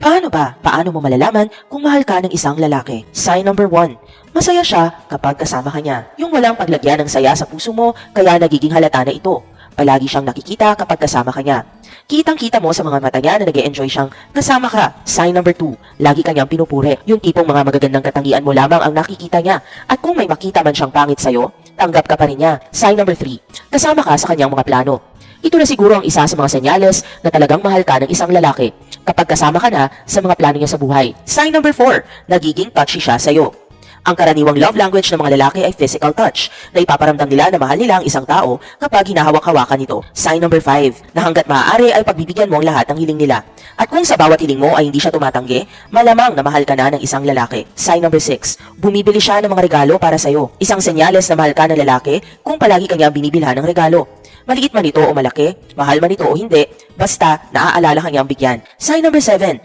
Paano ba? Paano mo malalaman kung mahal ka ng isang lalaki? Sign number 1. Masaya siya kapag kasama ka niya. Yung walang paglagyan ng saya sa puso mo, kaya nagiging halata na ito. Palagi siyang nakikita kapag kasama ka niya. Kitang-kita mo sa mga mata niya na nag-e-enjoy siyang kasama ka. Sign number 2. Lagi kanyang pinupuri. Yung tipong mga magagandang katangian mo lamang ang nakikita niya. At kung may makita man siyang pangit sa'yo, tanggap ka pa rin niya. Sign number 3. Kasama ka sa kanyang mga plano. Ito na siguro ang isa sa mga senyales na talagang mahal ka ng isang lalaki kapag kasama ka na sa mga plano niya sa buhay. Sign number 4, nagiging touchy siya sa'yo. Ang karaniwang love language ng mga lalaki ay physical touch na ipaparamdam nila na mahal nila ang isang tao kapag hinahawak-hawakan nito. Sign number 5, na hanggat maaari ay pagbibigyan mo ang lahat ng hiling nila. At kung sa bawat hiling mo ay hindi siya tumatanggi, malamang na mahal ka na ng isang lalaki. Sign number 6, bumibili siya ng mga regalo para sa'yo. Isang senyales na mahal ka ng lalaki kung palagi kanyang binibilhan ng regalo. Maliit man ito o malaki, mahal man ito o hindi, basta naaalala kanyang bigyan. Sign number 7,